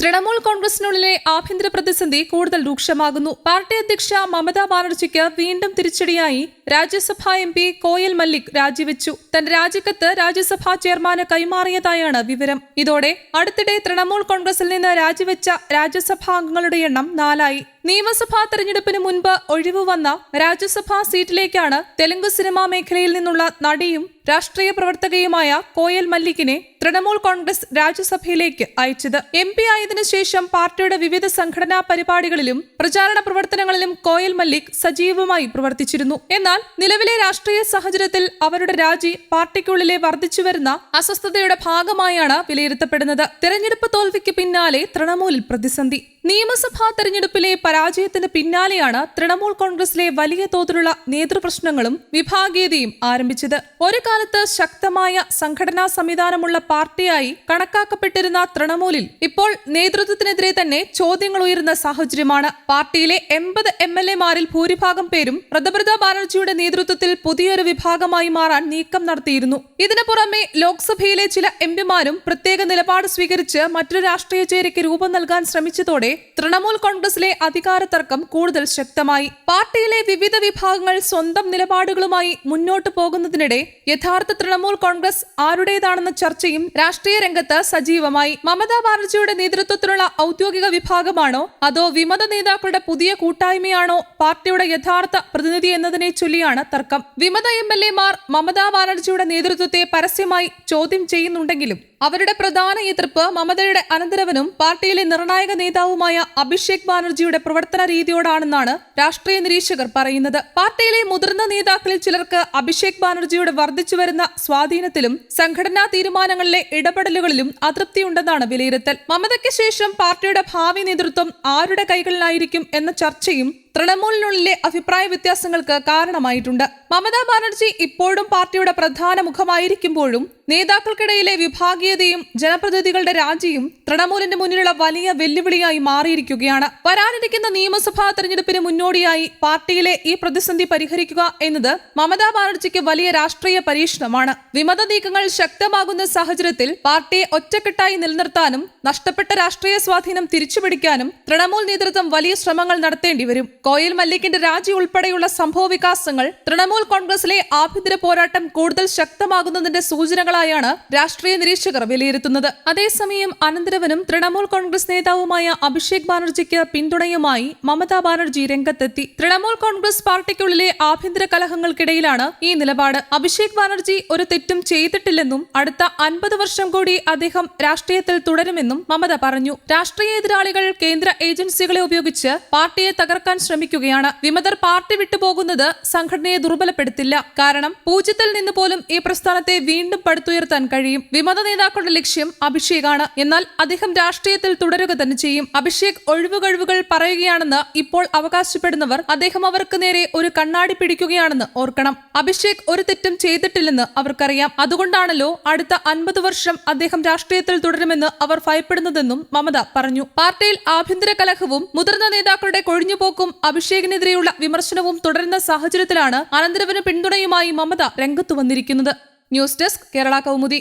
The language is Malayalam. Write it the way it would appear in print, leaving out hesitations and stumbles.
തൃണമൂൽ കോൺഗ്രസിനുള്ളിലെ ആഭ്യന്തര പ്രതിസന്ധി കൂടുതൽ രൂക്ഷമാകുന്നു. പാർട്ടി അധ്യക്ഷ മമതാ ബാനർജിക്ക് വീണ്ടും തിരിച്ചടിയായി രാജ്യസഭാ MP കോയൽ മല്ലിക് രാജിവെച്ചു. തന്റെ രാജിക്കത്ത് രാജ്യസഭാ ചെയർമാന് കൈമാറിയതായാണ് വിവരം. ഇതോടെ അടുത്തിടെ തൃണമൂൽ കോൺഗ്രസിൽ നിന്ന് രാജിവെച്ച രാജ്യസഭാ അംഗങ്ങളുടെ എണ്ണം 4 നിയമസഭാ തെരഞ്ഞെടുപ്പിന് മുൻപ് ഒഴിവ് വന്ന രാജ്യസഭാ സീറ്റിലേക്കാണ് തെലുങ്ക് സിനിമാ മേഖലയിൽ നിന്നുള്ള നടിയും രാഷ്ട്രീയ പ്രവർത്തകയുമായ കോയൽ മല്ലിക്കിനെ തൃണമൂൽ കോൺഗ്രസ് രാജ്യസഭയിലേക്ക് അയച്ചത്. MP ആയതിനു ശേഷം പാർട്ടിയുടെ വിവിധ സംഘടനാ പരിപാടികളിലും പ്രചാരണ പ്രവർത്തനങ്ങളിലും കോയൽ മല്ലിക് സജീവമായി പ്രവർത്തിച്ചിരുന്നു. എന്നാൽ നിലവിലെ രാഷ്ട്രീയ സാഹചര്യത്തിൽ അവരുടെ രാജി പാർട്ടിക്കുള്ളിലെ വർദ്ധിച്ചുവരുന്ന അസ്വസ്ഥതയുടെ ഭാഗമായാണ് വിലയിരുത്തപ്പെടുന്നത്. തെരഞ്ഞെടുപ്പ് തോൽവിക്ക് പിന്നാലെ തൃണമൂലിൽ പ്രതിസന്ധി. നിയമസഭാ തെരഞ്ഞെടുപ്പിലെ പരാജയത്തിന് പിന്നാലെയാണ് തൃണമൂൽ കോൺഗ്രസിലെ വലിയ തോതിലുള്ള നേതൃപ്രശ്നങ്ങളും വിഭാഗീയതയും ആരംഭിച്ചത്. ഒരു കാലത്ത് ശക്തമായ സംഘടനാ സംവിധാനമുള്ള പാർട്ടിയായി കണക്കാക്കപ്പെട്ടിരുന്ന തൃണമൂലിൽ ഇപ്പോൾ നേതൃത്വത്തിനെതിരെ തന്നെ ചോദ്യങ്ങൾ ഉയരുന്ന സാഹചര്യമാണ്. പാർട്ടിയിലെ 80 MLA-മാരിൽ ഭൂരിഭാഗം പേരും മമതാ ബാനർജിയുടെ നേതൃത്വത്തിൽ പുതിയൊരു വിഭാഗമായി മാറാൻ നീക്കം നടത്തിയിരുന്നു. ഇതിനു പുറമെ ലോക്സഭയിലെ ചില MP-മാരും പ്രത്യേക നിലപാട് സ്വീകരിച്ച് മറ്റൊരു രാഷ്ട്രീയ ചേരിക്ക് രൂപം നൽകാൻ ശ്രമിച്ചതോടെ തൃണമൂൽ കോൺഗ്രസിലെ അധികാര തർക്കം കൂടുതൽ ശക്തമായി. പാർട്ടിയിലെ വിവിധ വിഭാഗങ്ങൾ സ്വന്തം നിലപാടുകളുമായി മുന്നോട്ടു പോകുന്നതിനിടെ യഥാർത്ഥ തൃണമൂൽ കോൺഗ്രസ് ആരുടേതാണെന്ന ചർച്ചയും രാഷ്ട്രീയ രംഗത്ത് സജീവമായി. മമതാ ബാനർജിയുടെ നേതൃത്വത്തിലുള്ള ഔദ്യോഗിക വിഭാഗമാണോ അതോ വിമത നേതാക്കളുടെ പുതിയ കൂട്ടായ്മയാണോ പാർട്ടിയുടെ യഥാർത്ഥ പ്രതിനിധി എന്നതിനെ ചൊല്ലിയാണ് തർക്കം. വിമത MLA-മാർ മമതാ ബാനർജിയുടെ നേതൃത്വത്തെ പരസ്യമായി ചോദ്യം ചെയ്യുന്നുണ്ടെങ്കിലും അവരുടെ പ്രധാന എതിർപ്പ് മമതയുടെ അനന്തരവനും പാർട്ടിയിലെ നിർണായക നേതാവുമായ അഭിഷേക് ബാനർജിയുടെ പ്രവർത്തന രീതിയോടാണെന്നാണ് രാഷ്ട്രീയ നിരീക്ഷകർ പറയുന്നത്. പാർട്ടിയിലെ മുതിർന്ന നേതാക്കളിൽ ചിലർക്ക് അഭിഷേക് ബാനർജിയുടെ വർദ്ധിച്ചുവരുന്ന സ്വാധീനത്തിലും സംഘടനാ തീരുമാനങ്ങളിലെ ഇടപെടലുകളിലും അതൃപ്തിയുണ്ടെന്നാണ് വിലയിരുത്തൽ. മമതയ്ക്ക് ശേഷം പാർട്ടിയുടെ ഭാവി നേതൃത്വം ആരുടെ കൈകളിലായിരിക്കും എന്ന ചർച്ചയും തൃണമൂലിനുള്ളിലെ അഭിപ്രായ വ്യത്യാസങ്ങൾക്ക് കാരണമായിട്ടുണ്ട്. മമതാ ബാനർജി ഇപ്പോഴും പാർട്ടിയുടെ പ്രധാന മുഖമായിരിക്കുമ്പോഴും നേതാക്കൾക്കിടയിലെ വിഭാഗീയതയും ജനപ്രതിനിധികളുടെ രാജിയും തൃണമൂലിന്റെ മുന്നിലുള്ള വലിയ വെല്ലുവിളിയായി മാറിയിരിക്കുകയാണ്. വരാനിരിക്കുന്ന നിയമസഭാ തെരഞ്ഞെടുപ്പിന് മുന്നോടിയായി പാർട്ടിയിലെ ഈ പ്രതിസന്ധി പരിഹരിക്കുക എന്നത് മമതാ ബാനർജിക്ക് വലിയ രാഷ്ട്രീയ പരീക്ഷണമാണ്. വിമത നീക്കങ്ങൾ ശക്തമാകുന്ന സാഹചര്യത്തിൽ പാർട്ടിയെ ഒറ്റക്കെട്ടായി നിലനിർത്താനും നഷ്ടപ്പെട്ട രാഷ്ട്രീയ സ്വാധീനം തിരിച്ചുപിടിക്കാനും തൃണമൂൽ നേതൃത്വം വലിയ ശ്രമങ്ങൾ നടത്തേണ്ടി വരും. കോയൽ മല്ലിക്കിന്റെ രാജി ഉൾപ്പെടെയുള്ള സംഭവ വികാസങ്ങൾ തൃണമൂൽ കോൺഗ്രസിലെ ആഭ്യന്തര പോരാട്ടം കൂടുതൽ ശക്തമാകുന്നതിന്റെ സൂചനകളായാണ് രാഷ്ട്രീയ നിരീക്ഷകർ വിലയിരുത്തുന്നത്. അതേസമയം അനന്തരവനും തൃണമൂൽ കോൺഗ്രസ് നേതാവുമായ അഭിഷേക് ബാനർജിക്ക് പിന്തുണയുമായി മമതാ ബാനർജി രംഗത്തെത്തി. തൃണമൂൽ കോൺഗ്രസ് പാർട്ടിക്കുള്ളിലെ ആഭ്യന്തര കലഹങ്ങൾക്കിടയിലാണ് ഈ നിലപാട്. അഭിഷേക് ബാനർജി ഒരു തെറ്റും ചെയ്തിട്ടില്ലെന്നും അടുത്ത 50 വർഷം കൂടി അദ്ദേഹം രാഷ്ട്രീയത്തിൽ തുടരുമെന്നും മമത പറഞ്ഞു. രാഷ്ട്രീയ എതിരാളികൾ കേന്ദ്ര ഏജൻസികളെ ഉപയോഗിച്ച് പാർട്ടിയെ തകർക്കാൻ ശ്രമിക്കുകയാണ്. വിമതർ പാർട്ടി വിട്ടുപോകുന്നത് സംഘടനയെ ദുർബലപ്പെടുത്തില്ല. കാരണം 0-ൽ നിന്ന് പോലും ഈ പ്രസ്ഥാനത്തെ വീണ്ടും പടുത്തുയർത്താൻ കഴിയും. വിമത നേതാക്കളുടെ ലക്ഷ്യം അഭിഷേകാണ്. എന്നാൽ അദ്ദേഹം രാഷ്ട്രീയത്തിൽ തുടരുക തന്നെ ചെയ്യും. അഭിഷേക് ഒഴിവുകഴിവുകൾ പറയുകയാണെന്ന് ഇപ്പോൾ അവകാശപ്പെടുന്നവർ അദ്ദേഹം അവർക്ക് നേരെ ഒരു കണ്ണാടി പിടിക്കുകയാണെന്ന് ഓർക്കണം. അഭിഷേക് ഒരു തെറ്റും ചെയ്തിട്ടില്ലെന്ന് അവർക്കറിയാം. അതുകൊണ്ടാണല്ലോ അടുത്ത 50 വർഷം അദ്ദേഹം രാഷ്ട്രീയത്തിൽ തുടരുമെന്ന് അവർ ഭയപ്പെടുന്നതെന്നും മമത പറഞ്ഞു. പാർട്ടിയിൽ ആഭ്യന്തര കലഹവും മുതിർന്ന നേതാക്കളുടെ കൊഴിഞ്ഞുപോക്കും അഭിഷേകിനെതിരെയുള്ള വിമർശനവും തുടരുന്ന സാഹചര്യത്തിലാണ് അനന്തരവന് പിന്തുണയുമായി മമത രംഗത്തു വന്നിരിക്കുന്നത്. News desk Kerala Kaumudi.